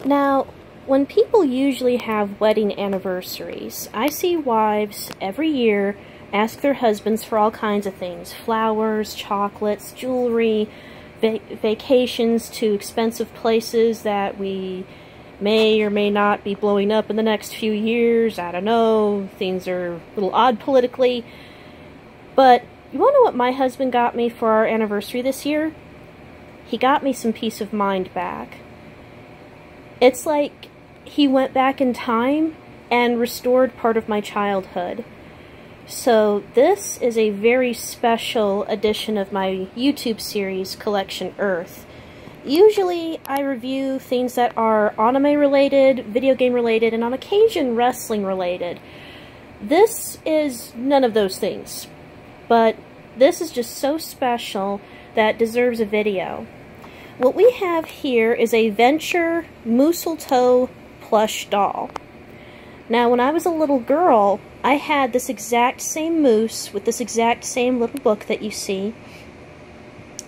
Now, when people usually have wedding anniversaries, I see wives every year ask their husbands for all kinds of things. Flowers, chocolates, jewelry, vacations to expensive places that we may or may not be blowing up in the next few years. I don't know. Things are a little odd politically. But you want to know what my husband got me for our anniversary this year? He got me some peace of mind back. It's like he went back in time and restored part of my childhood. So this is a very special edition of my YouTube series, Collection Earth. Usually I review things that are anime related, video game related, and on occasion wrestling related. This is none of those things, but this is just so special that it deserves a video. What we have here is a Venture Moostletoe plush doll. Now, when I was a little girl, I had this exact same moose with this exact same little book that you see.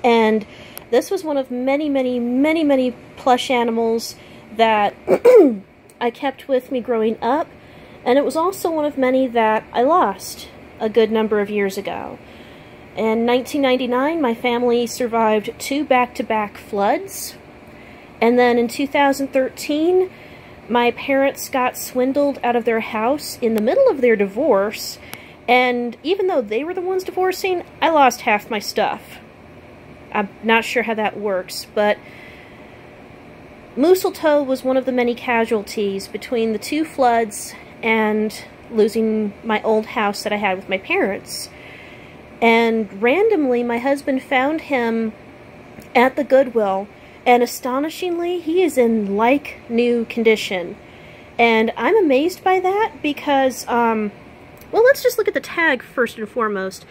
And this was one of many, many, many, many plush animals that I kept with me growing up. And it was also one of many that I lost a good number of years ago. In 1999, my family survived 2 back-to-back floods. And then in 2013, my parents got swindled out of their house in the middle of their divorce. And even though they were the ones divorcing, I lost half my stuff. I'm not sure how that works, but Moostletoe was one of the many casualties between the 2 floods and losing my old house that I had with my parents. And randomly, my husband found him at the Goodwill, and astonishingly, he is in like-new condition. And I'm amazed by that because, well, let's just look at the tag first and foremost.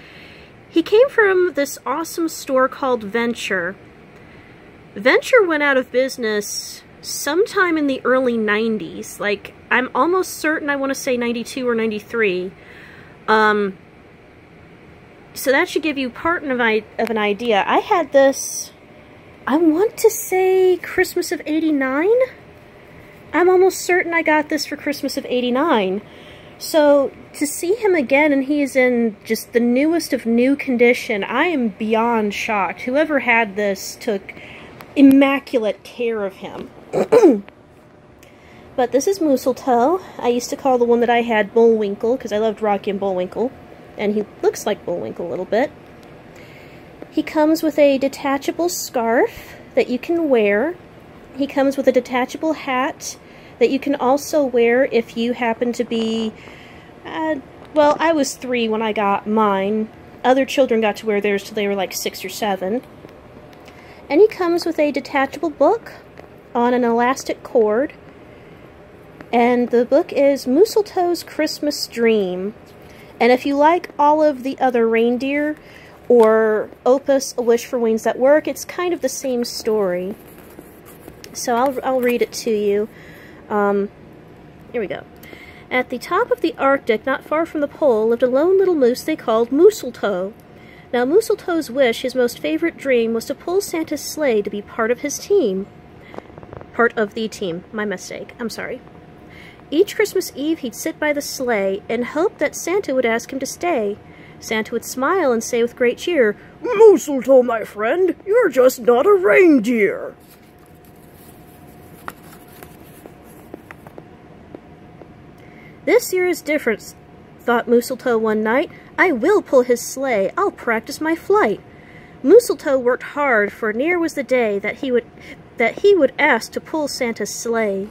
He came from this awesome store called Venture. Venture went out of business sometime in the early 90s. Like, I'm almost certain I want to say 92 or 93. So that should give you part of an idea. I had this, I want to say Christmas of '89. I'm almost certain I got this for Christmas of '89. So to see him again and he is in just the newest of new condition, I am beyond shocked. Whoever had this took immaculate care of him. But this is Moostletoe. I used to call the one that I had Bullwinkle because I loved Rocky and Bullwinkle. And he looks like Bullwinkle a little bit. He comes with a detachable scarf that you can wear. He comes with a detachable hat that you can also wear if you happen to be, well, I was 3 when I got mine. Other children got to wear theirs till they were like 6 or 7. And he comes with a detachable book on an elastic cord. And the book is Moostletoe's Christmas Dream. And if you like all of the other reindeer, or Opus, A Wish for Wings That Work, it's kind of the same story. So I'll read it to you. Here we go. At the top of the Arctic, not far from the pole, lived a lone little moose they called Moostletoe. Now Moostletoe's wish, his most favorite dream, was to pull Santa's sleigh to be part of his team. Part of the team. My mistake. I'm sorry. Each Christmas Eve, he'd sit by the sleigh and hope that Santa would ask him to stay. Santa would smile and say with great cheer, "Moostletoe, my friend, you're just not a reindeer." This year is different, thought Moostletoe one night. I will pull his sleigh. I'll practice my flight. Moostletoe worked hard, for near was the day that he would ask to pull Santa's sleigh.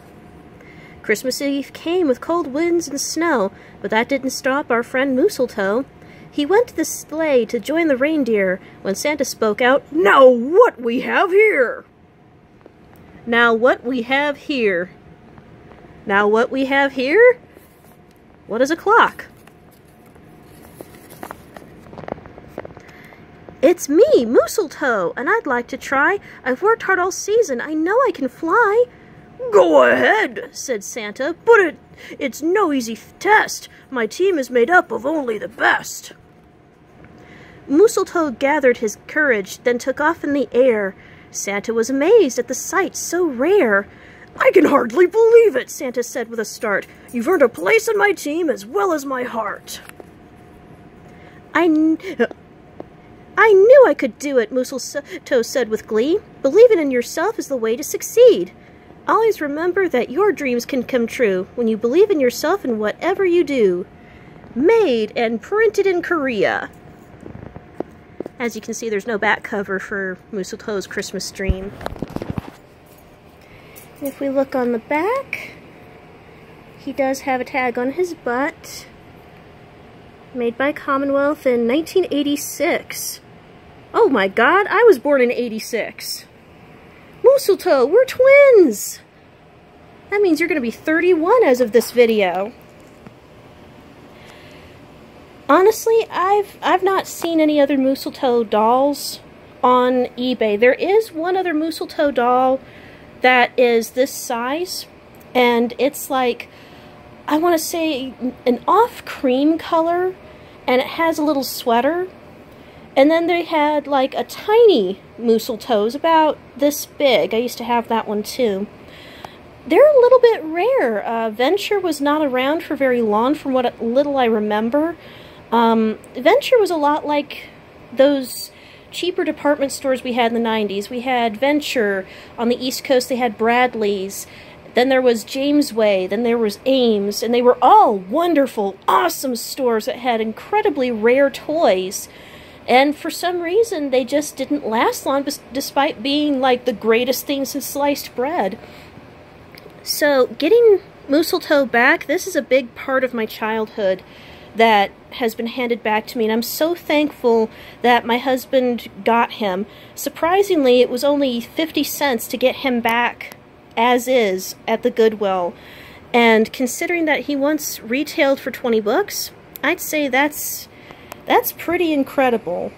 Christmas Eve came with cold winds and snow, but that didn't stop our friend Moostletoe. He went to the sleigh to join the reindeer when Santa spoke out, "Now what we have here!" Now what we have here. Now what we have here? What is a clock? It's me, Moostletoe, and I'd like to try. I've worked hard all season. I know I can fly. "Go ahead," said Santa, "but it's no easy test. My team is made up of only the best." Moostletoe gathered his courage, then took off in the air. Santa was amazed at the sight so rare. I can hardly believe it, Santa said with a start. You've earned a place on my team as well as my heart. I knew I could do it, Moostletoe said with glee. Believing in yourself is the way to succeed. Always remember that your dreams can come true when you believe in yourself in whatever you do. Made and printed in Korea. As you can see, there's no back cover for Moostletoe's Christmas Dream. If we look on the back, he does have a tag on his butt. Made by Commonwealth in 1986. Oh my god, I was born in 86. Moostletoe, we're twins! That means you're going to be 31 as of this video. Honestly, I've not seen any other Moostletoe dolls on eBay. There is one other Moostletoe doll that is this size, and it's like, I want to say, an off cream color, and it has a little sweater. And then they had like a tiny Moostletoe, about this big. I used to have that one too. They're a little bit rare. Venture was not around for very long from what little I remember. Venture was a lot like those cheaper department stores we had in the 90s. We had Venture. On the East Coast they had Bradley's. Then there was Jamesway. Then there was Ames. And they were all wonderful, awesome stores that had incredibly rare toys. And for some reason they just didn't last long despite being like the greatest thing since sliced bread. So getting Moostletoe back, this is a big part of my childhood that has been handed back to me, and I'm so thankful that my husband got him. Surprisingly, it was only 50 cents to get him back as is at the Goodwill, and considering that he once retailed for 20 bucks, I'd say that's pretty incredible.